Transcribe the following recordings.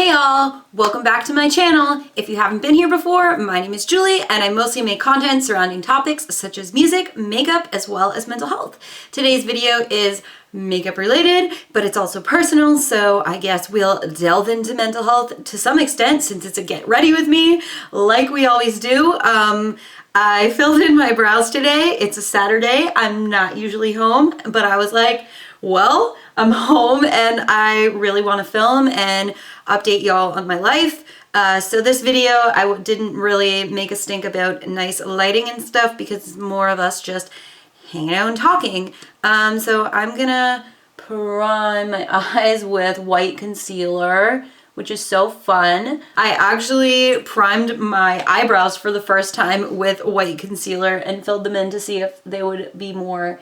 Hey all, welcome back to my channel. If you haven't been here before, my name is Julie and I mostly make content surrounding topics such as music, makeup, as well as mental health. Today's video is makeup related, but it's also personal, so I guess we'll delve into mental health to some extent since it's a get ready with me, like we always do. I filled in my brows today. It's a Saturday. I'm not usually home, but I was like, well, I'm home and I really want to film and update y'all on my life. So this video, I didn't really make a stink about nice lighting and stuff because it's more of us just hanging out and talking. So I'm gonna prime my eyes with white concealer, which is so fun. I actually primed my eyebrows for the first time with white concealer and filled them in to see if they would be more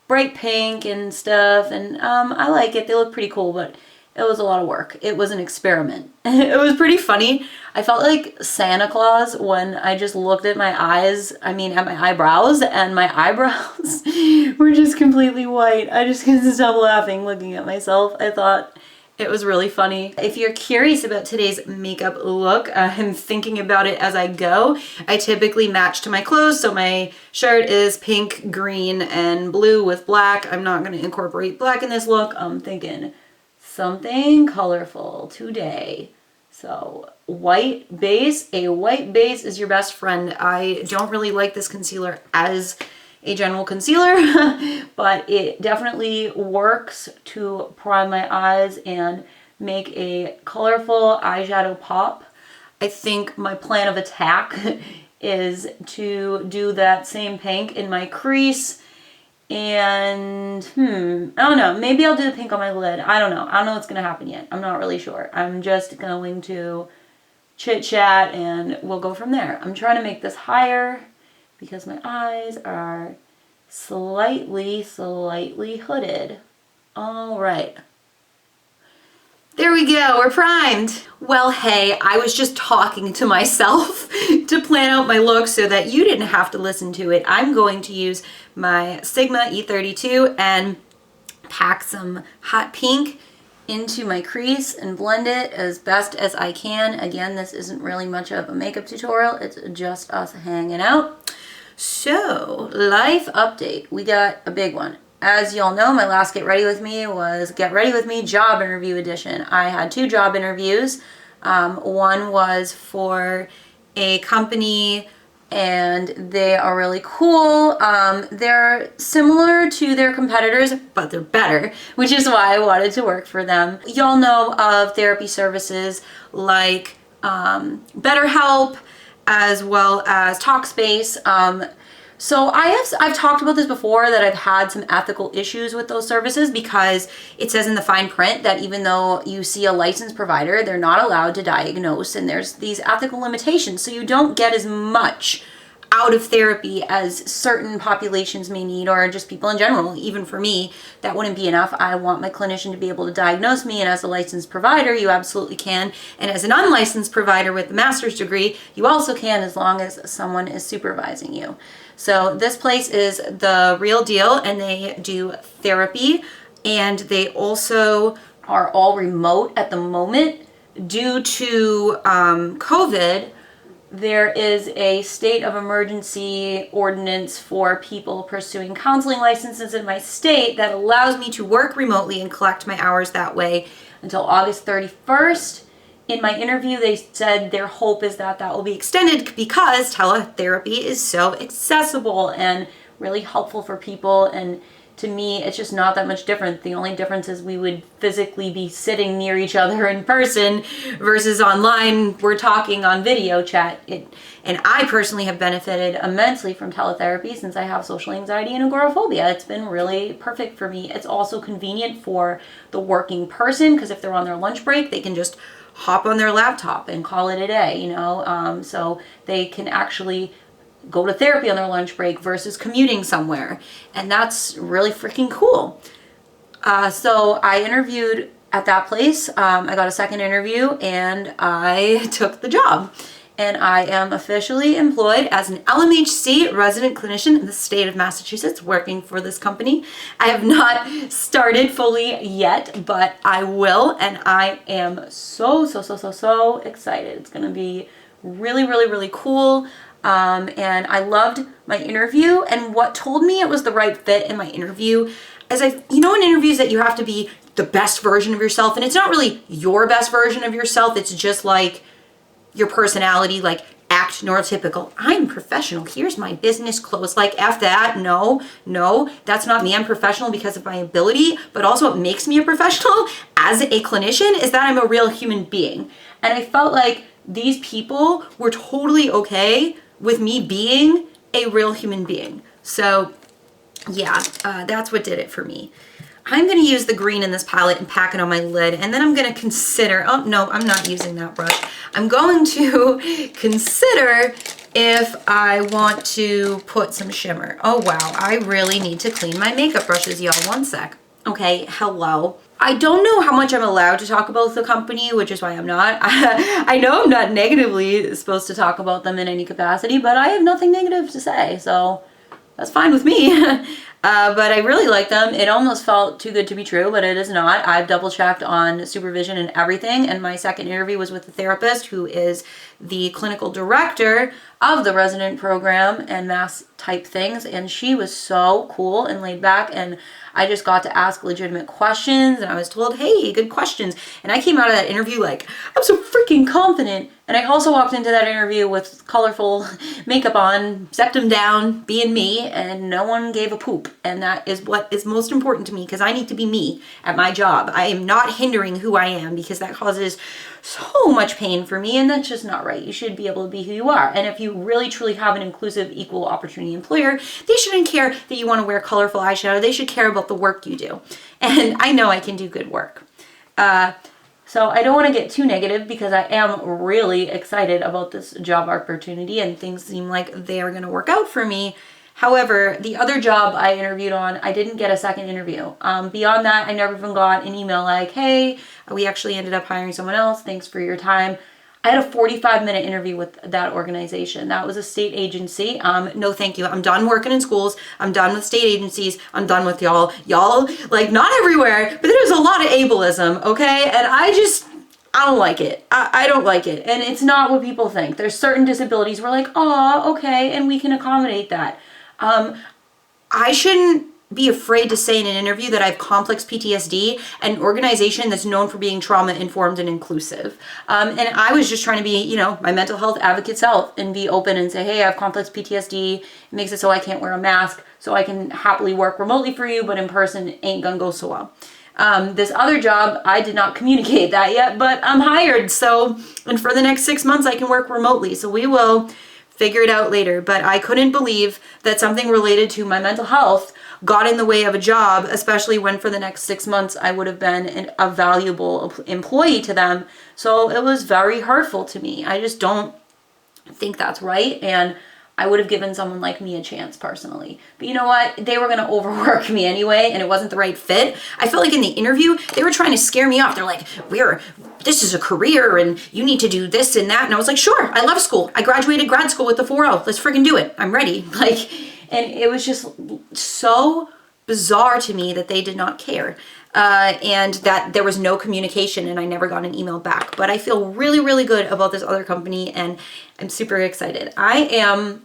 bright pink and stuff, and I like it. They look pretty cool, but it was a lot of work. It was an experiment. It was pretty funny. I felt like Santa Claus when I just looked at my eyes, at my eyebrows, and my eyebrows were just completely white. I just couldn't stop laughing looking at myself. I thought it was really funny. If you're curious about today's makeup look, I'm thinking about it as I go. I typically match to my clothes, so my shirt is pink, green, and blue with black. I'm not gonna incorporate black in this look. I'm thinking something colorful today. So white base, a white base is your best friend. I don't really like this concealer as a general concealer, but it definitely works to prime my eyes and make a colorful eyeshadow pop. I think my plan of attack is to do that same pink in my crease and I don't know, maybe I'll do the pink on my lid. I don't know what's gonna happen yet. I'm not really sure. I'm just going to chit chat and we'll go from there. I'm trying to make this higher because my eyes are slightly hooded. All right. There we go, we're primed. Well, hey, I was just talking to myself to plan out my look so that you didn't have to listen to it. I'm going to use my Sigma E32 and pack some hot pink into my crease and blend it as best as I can. Again, this isn't really much of a makeup tutorial. It's just us hanging out. So, life update. We got a big one. As y'all know, my last Get Ready With Me was Get Ready With Me Job Interview Edition. I had 2 job interviews. One was for a company and they are really cool. They're similar to their competitors, but they're better, which is why I wanted to work for them. Y'all know of therapy services like BetterHelp, as well as Talkspace. So I've talked about this before, that I've had some ethical issues with those services because it says in the fine print that even though you see a licensed provider, they're not allowed to diagnose, and there's these ethical limitations. So you don't get as much out of therapy as certain populations may need, or just people in general. Even for me, that wouldn't be enough. I want my clinician to be able to diagnose me, and as a licensed provider, you absolutely can. And as an unlicensed provider with a master's degree, you also can, as long as someone is supervising you. So this place is the real deal, and they do therapy, and they also are all remote at the moment. Due to COVID, there is a state of emergency ordinance for people pursuing counseling licenses in my state that allows me to work remotely and collect my hours that way until August 31st. In my interview, they said their hope is that that will be extended because teletherapy is so accessible and really helpful for people. And to me, it's just not that much different. The only difference is we would physically be sitting near each other in person versus online, we're talking on video chat. And I personally have benefited immensely from teletherapy since I have social anxiety and agoraphobia. It's been really perfect for me. It's also convenient for the working person because if they're on their lunch break, they can just hop on their laptop and call it a day, so they can actually go to therapy on their lunch break versus commuting somewhere. And that's really freaking cool. So I interviewed at that place. I got a second interview and I took the job. and I am officially employed as an LMHC resident clinician in the state of Massachusetts, working for this company. I have not started fully yet, but I will, and I am so excited. It's gonna be really cool. And I loved my interview, and what told me it was the right fit in my interview is in interviews that you have to be the best version of yourself, and it's not really your best version of yourself, it's just like your personality, like act neurotypical. I'm professional. Here's my business clothes. Like, F that. No, that's not me. I'm professional because of my ability, but also what makes me a professional as a clinician is that I'm a real human being. And I felt like these people were totally okay with me being a real human being. So yeah, that's what did it for me. I'm going to use the green in this palette and pack it on my lid, and then I'm going to consider, oh no, I'm not using that brush. I'm going to consider if I want to put some shimmer. Oh wow, I really need to clean my makeup brushes, y'all. One sec. Okay, hello. I don't know how much I'm allowed to talk about the company, which is why I'm not. I know I'm not negatively supposed to talk about them in any capacity, but I have nothing negative to say, so that's fine with me. But I really like them. It almost felt too good to be true, but it is not. I've double checked on supervision and everything, and my second interview was with the therapist who is the clinical director of the resident program and mass type things, and she was so cool and laid back, and I just got to ask legitimate questions, and I was told, hey, good questions. And I came out of that interview like, I'm so freaking confident. And I also walked into that interview with colorful makeup on, septum down, being me, and no one gave a poop. And that is what is most important to me, because I need to be me at my job. I am not hindering who I am, because that causes so much pain for me, and that's just not right. You should be able to be who you are. And if you really truly have an inclusive, equal opportunity employer, they shouldn't care that you want to wear colorful eyeshadow. They should care about the work you do. And I know I can do good work. So I don't want to get too negative, because I am really excited about this job opportunity and things seem like they are going to work out for me. However, the other job I interviewed on, I didn't get a second interview. Beyond that, I never even got an email like, hey, we actually ended up hiring someone else. Thanks for your time. I had a 45-minute interview with that organization. That was a state agency. No, thank you. I'm done working in schools. I'm done with state agencies. I'm done with y'all. Y'all, like, not everywhere, but there's a lot of ableism, okay? And I don't like it. I don't like it. And it's not what people think. There's certain disabilities we're like, oh, okay, and we can accommodate that. I shouldn't be afraid to say in an interview that I have complex PTSD, an organization that's known for being trauma-informed and inclusive. And I was just trying to be, my mental health advocate self and be open and say, hey, I have complex PTSD. It makes it so I can't wear a mask, so I can happily work remotely for you, but in person ain't gonna go so well. This other job, I did not communicate that yet, but I'm hired. And for the next 6 months, I can work remotely. So we will figure it out later. But I couldn't believe that something related to my mental health got in the way of a job, especially when for the next 6 months I would have been a valuable employee to them. So it was very hurtful to me. I just don't think that's right, and I would have given someone like me a chance personally. But you know what? They were going to overwork me anyway, and it wasn't the right fit. I felt like in the interview, they were trying to scare me off. They're like, this is a career, and you need to do this and that. And I was like, sure, I love school. I graduated grad school with the 4.0. Let's freaking do it. I'm ready. And it was just so bizarre to me that they did not care. And that there was no communication, and I never got an email back. But I feel really good about this other company, and I'm super excited. I am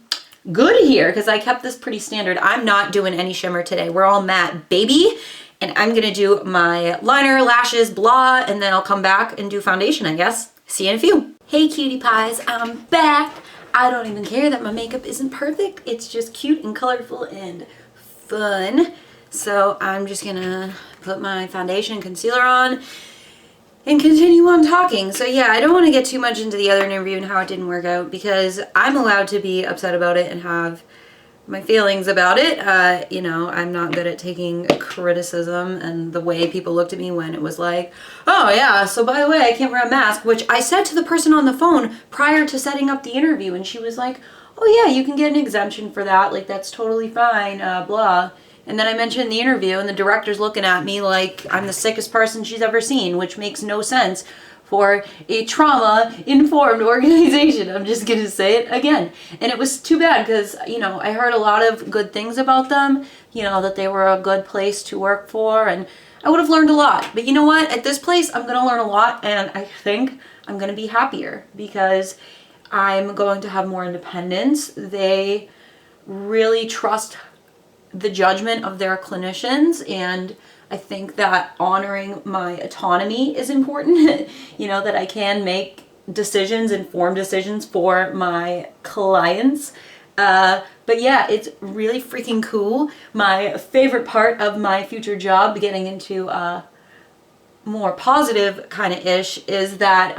good here because I kept this pretty standard. I'm not doing any shimmer today. We're all matte, baby. And I'm going to do my liner, lashes, blah, and then I'll come back and do foundation, I guess. See you in a few. Hey, cutie pies, I'm back. I don't even care that my makeup isn't perfect. It's just cute and colorful and fun. So I'm just gonna put my foundation concealer on and continue on talking. So yeah, I don't want to get too much into the other interview and how it didn't work out, because I'm allowed to be upset about it and have my feelings about it. I'm not good at taking criticism and the way people looked at me when it was like, oh yeah, so by the way, I can't wear a mask, which I said to the person on the phone prior to setting up the interview, and she was like, oh yeah, you can get an exemption for that, like that's totally fine, blah. And then I mentioned the interview, and the director's looking at me like I'm the sickest person she's ever seen, which makes no sense for a trauma-informed organization. I'm just gonna say it again. And it was too bad because, you know, I heard a lot of good things about them, you know, that they were a good place to work for, and I would have learned a lot. But you know what? At this place, I'm gonna learn a lot, and I think I'm gonna be happier because I'm going to have more independence. They really trust the judgment of their clinicians, and I think that honoring my autonomy is important. You know, that I can make decisions, informed decisions for my clients. But yeah, it's really freaking cool. My favorite part of my future job, getting into more positive kind of ish, is that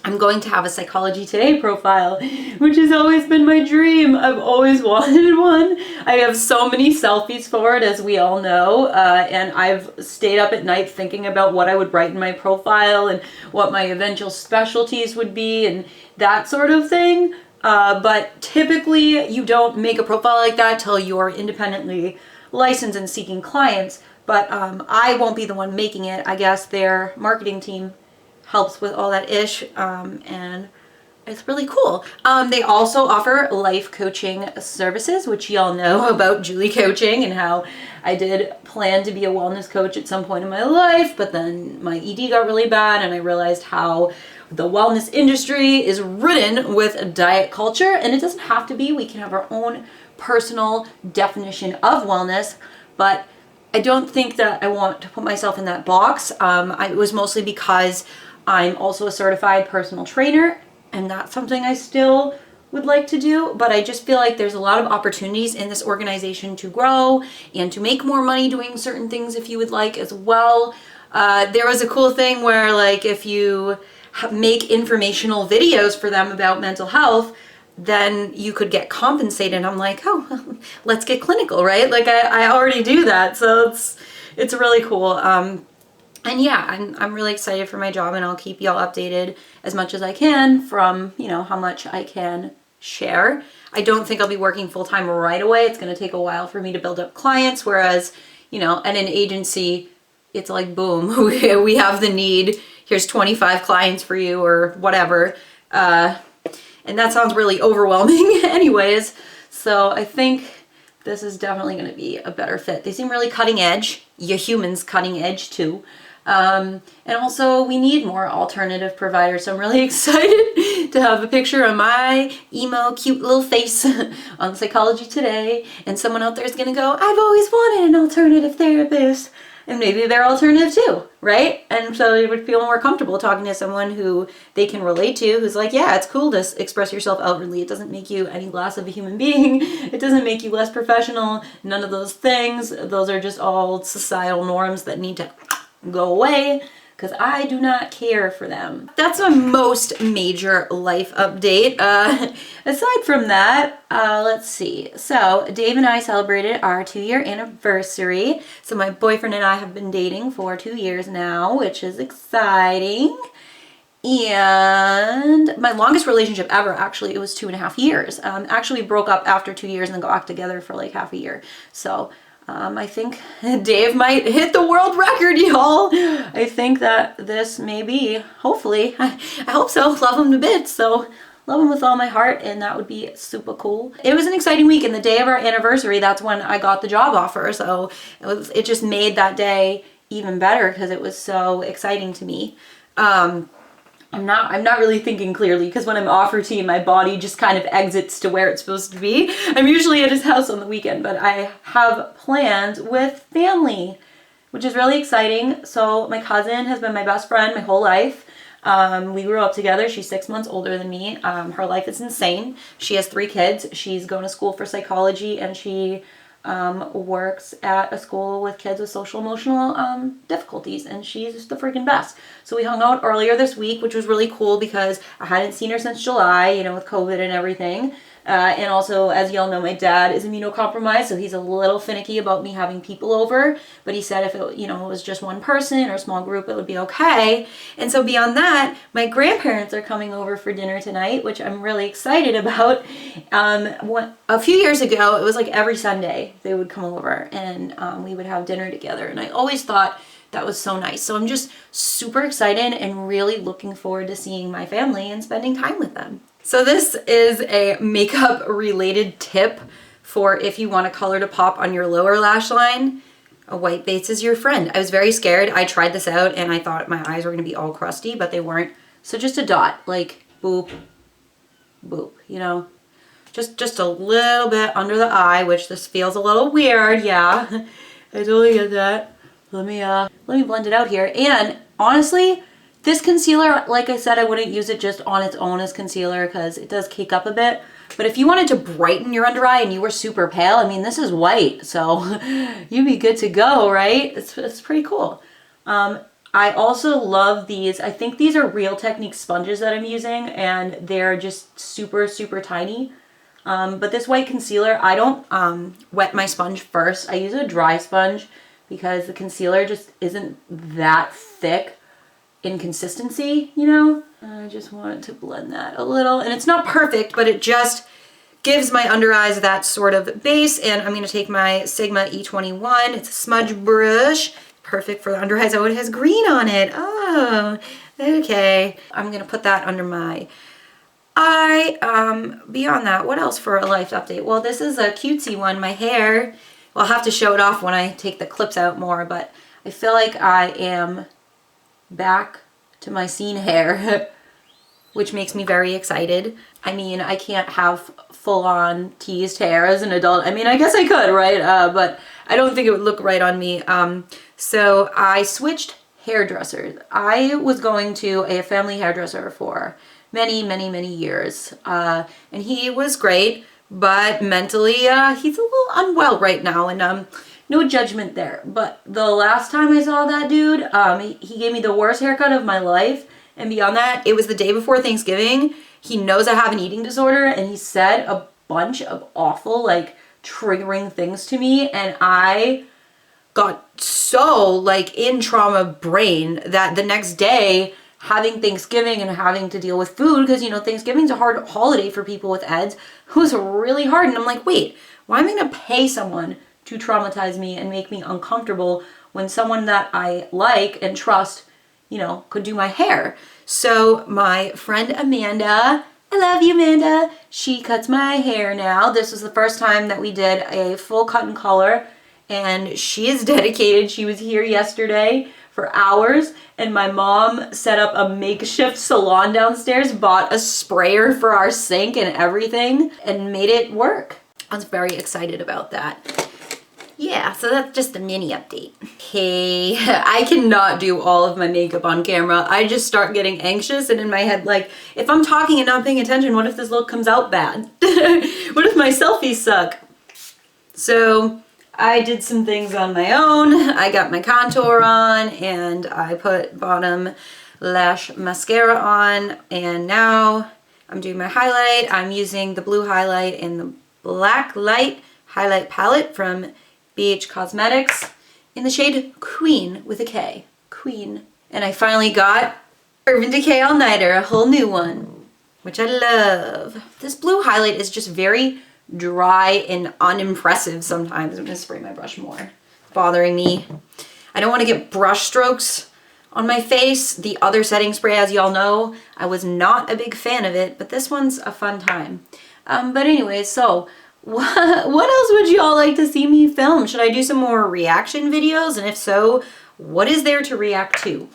I'm going to have a Psychology Today profile, which has always been my dream. I've always wanted one. I have so many selfies for it, as we all know, and I've stayed up at night thinking about what I would write in my profile and what my eventual specialties would be and that sort of thing. But typically you don't make a profile like that till you're independently licensed and seeking clients. But I won't be the one making it. I guess their marketing team helps with all that ish, and it's really cool. They also offer life coaching services, which y'all know about Julie Coaching and how I did plan to be a wellness coach at some point in my life, but then my ED got really bad and I realized how the wellness industry is ridden with diet culture, and it doesn't have to be. We can have our own personal definition of wellness, but I don't think that I want to put myself in that box. It was mostly because I'm also a certified personal trainer, and that's something I still would like to do, but I just feel like there's a lot of opportunities in this organization to grow and to make more money doing certain things if you would like as well. There was a cool thing where, like, if you make informational videos for them about mental health, then you could get compensated. I'm like, oh, let's get clinical, right? Like I already do that, so it's really cool. And yeah, I'm really excited for my job, and I'll keep y'all updated as much as I can from, you know, how much I can share. I don't think I'll be working full-time right away. It's going to take a while for me to build up clients, whereas, you know, at an agency, it's like, boom, we have the need. Here's 25 clients for you or whatever. And that sounds really overwhelming anyways. So I think this is definitely going to be a better fit. They seem really cutting edge. You humans cutting edge too. And also we need more alternative providers. So I'm really excited to have a picture of my emo cute little face on Psychology Today. And someone out there is going to go, I've always wanted an alternative therapist. And maybe they're alternative too, right? And so they would feel more comfortable talking to someone who they can relate to, who's like, yeah, it's cool to express yourself outwardly. It doesn't make you any less of a human being. It doesn't make you less professional. None of those things. Those are just all societal norms that need to go away, because I do not care for them. That's my most major life update. Aside from that, let's see. So Dave and I celebrated our 2-year anniversary. So my boyfriend and I have been dating for 2 years now, which is exciting. And my longest relationship ever, actually, it was 2.5 years. Actually, we broke up after 2 years and then got back together for like half a year. So I think Dave might hit the world record, y'all. I think that this may be, hopefully, I hope so, love him to bits, so love him with all my heart, and that would be super cool. It was an exciting week, and the day of our anniversary, that's when I got the job offer, so it just made that day even better because it was so exciting to me. I'm not really thinking clearly, because when I'm off routine, my body just kind of exits to where it's supposed to be. I'm usually at his house on the weekend, but I have plans with family, which is really exciting. So my cousin has been my best friend my whole life. We grew up together. She's 6 months older than me. Her life is insane. She has 3 kids. She's going to school for psychology, and she works at a school with kids with social emotional difficulties, and she's just the freaking best. So we hung out earlier this week, which was really cool because I hadn't seen her since July, you know, with COVID and everything. And also, as y'all know, my dad is immunocompromised, so he's a little finicky about me having people over. But he said if it, you know, it was just one person or a small group, it would be okay. And so beyond that, my grandparents are coming over for dinner tonight, which I'm really excited about. A few years ago, it was like every Sunday they would come over, and we would have dinner together. And I always thought that was so nice. So I'm just super excited and really looking forward to seeing my family and spending time with them. So this is a makeup related tip for if you want a color to pop on your lower lash line. A white base is your friend. I was very scared. I tried this out and I thought my eyes were gonna be all crusty, but they weren't. So just a dot, like boop, boop, you know? Just a little bit under the eye, which this feels a little weird, yeah. I totally get that. Let me blend it out here. And honestly, this concealer, like I said, I wouldn't use it just on its own as concealer because it does cake up a bit. But if you wanted to brighten your under eye and you were super pale, I mean, this is white, so you'd be good to go, right? It's pretty cool. I also love these. I think these are Real Technique sponges that I'm using, and they're just super, super tiny. But this white concealer, I don't wet my sponge first. I use a dry sponge because the concealer just isn't that thick in consistency, you know? I just wanted to blend that a little. And it's not perfect, but it just gives my under eyes that sort of base. And I'm going to take my Sigma E21. It's a smudge brush. Perfect for the under eyes. Oh, it has green on it. Oh, okay. I'm going to put that under my eye. Beyond that, what else for a life update? Well, this is a cutesy one. My hair, well, I'll have to show it off when I take the clips out more, but I feel like I am back to my scene hair, which makes me very excited. I mean, I can't have full-on teased hair as an adult. I mean, I guess I could, right? But I don't think it would look right on me. So I switched hairdressers. I was going to a family hairdresser for many, many, many years. And he was great, but mentally, he's a little unwell right now. And no judgment there. But the last time I saw that dude, he gave me the worst haircut of my life. And beyond that, it was the day before Thanksgiving. He knows I have an eating disorder, and he said a bunch of awful, like, triggering things to me. And I got so, like, in trauma brain that the next day, having Thanksgiving and having to deal with food, because, you know, Thanksgiving's a hard holiday for people with EDS, it was really hard. And I'm like, wait, why am I going to pay someone to traumatize me and make me uncomfortable when someone that I like and trust, you know, could do my hair? So my friend Amanda, I love you, Amanda, she cuts my hair now. This was the first time that we did a full cut and color, and she is dedicated. She was here yesterday for hours, and my mom set up a makeshift salon downstairs, bought a sprayer for our sink and everything, and made it work. I was very excited about that. Yeah, so that's just a mini update. Hey, I cannot do all of my makeup on camera. I just start getting anxious and in my head, like, if I'm talking and not paying attention, what if this look comes out bad? What if my selfies suck? So I did some things on my own. I got my contour on and I put bottom lash mascara on, and now I'm doing my highlight. I'm using the blue highlight and the black light highlight palette from BH Cosmetics in the shade Queen with a K. Queen. And I finally got Urban Decay All Nighter, a whole new one, which I love. This blue highlight is just very dry and unimpressive sometimes. I'm gonna spray my brush more. It's bothering me. I don't want to get brush strokes on my face. The other setting spray, as y'all know, I was not a big fan of it, but this one's a fun time. But anyways, so what else would you all like to see me film? Should I do some more reaction videos? And if so, what is there to react to?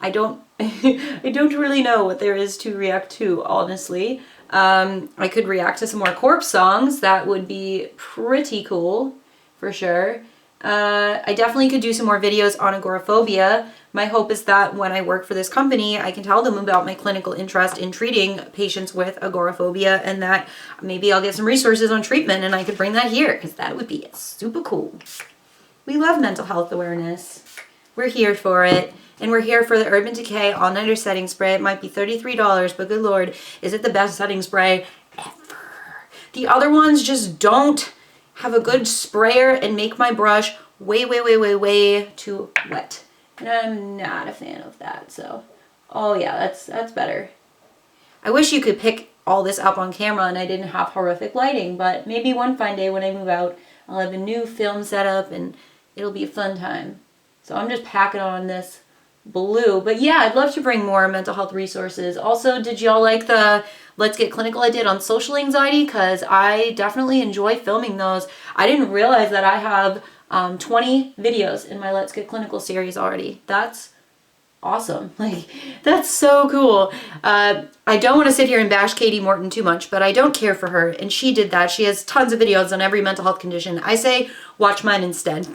I don't I don't really know what there is to react to, honestly. I could react to some more Corpse songs. That would be pretty cool, for sure. I definitely could do some more videos on agoraphobia. My hope is that when I work for this company, I can tell them about my clinical interest in treating patients with agoraphobia, and that maybe I'll get some resources on treatment and I could bring that here, because that would be super cool. We love mental health awareness. We're here for it. And we're here for the Urban Decay All Nighter Setting Spray. It might be $33, but good Lord, is it the best setting spray ever. The other ones just don't have a good sprayer and make my brush way, way, way, way, way too wet. And I'm not a fan of that, so. Oh yeah, that's better. I wish you could pick all this up on camera and I didn't have horrific lighting, but maybe one fine day when I move out, I'll have a new film setup and it'll be a fun time. So I'm just packing on this blue. But yeah, I'd love to bring more mental health resources. Also, did y'all like the Let's Get Clinical I did on social anxiety? Because I definitely enjoy filming those. I didn't realize that I have 20 videos in my Let's Get Clinical series already. That's awesome. Like, that's so cool. I don't want to sit here and bash Katie Morton too much, but I don't care for her, and she did that. She has tons of videos on every mental health condition. I say watch mine instead.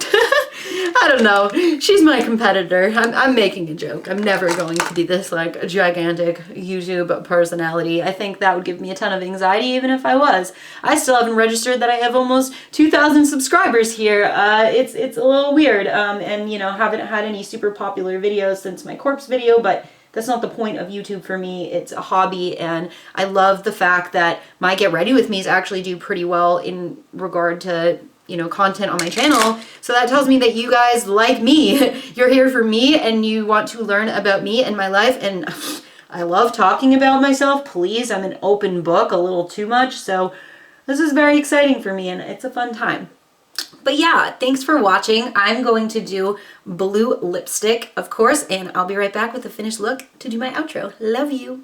I don't know. She's my competitor. I'm making a joke. I'm never going to be this like gigantic YouTube personality. I think that would give me a ton of anxiety even if I was. I still haven't registered that I have almost 2,000 subscribers here. It's a little weird. And you know, haven't had any super popular videos since my corpse video, but that's not the point of YouTube for me. It's a hobby, and I love the fact that my Get Ready With Me's actually do pretty well in regard to, you know, content on my channel. So that tells me that you guys like me. You're here for me and you want to learn about me and my life, and I love talking about myself. Please, I'm an open book a little too much, so this is very exciting for me and it's a fun time. But yeah, thanks for watching. I'm going to do blue lipstick, of course, and I'll be right back with the finished look to do my outro. Love you.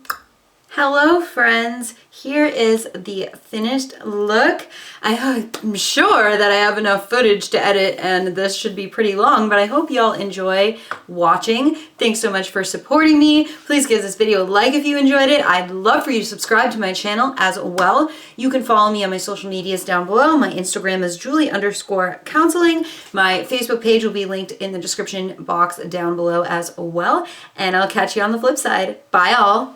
Hello friends, here is the finished look. I'm sure that I have enough footage to edit and this should be pretty long, but I hope y'all enjoy watching. Thanks so much for supporting me. Please give this video a like if you enjoyed it. I'd love for you to subscribe to my channel as well. You can follow me on my social medias down below. My Instagram is Julie_counseling. My Facebook page will be linked in the description box down below as well. And I'll catch you on the flip side. Bye all.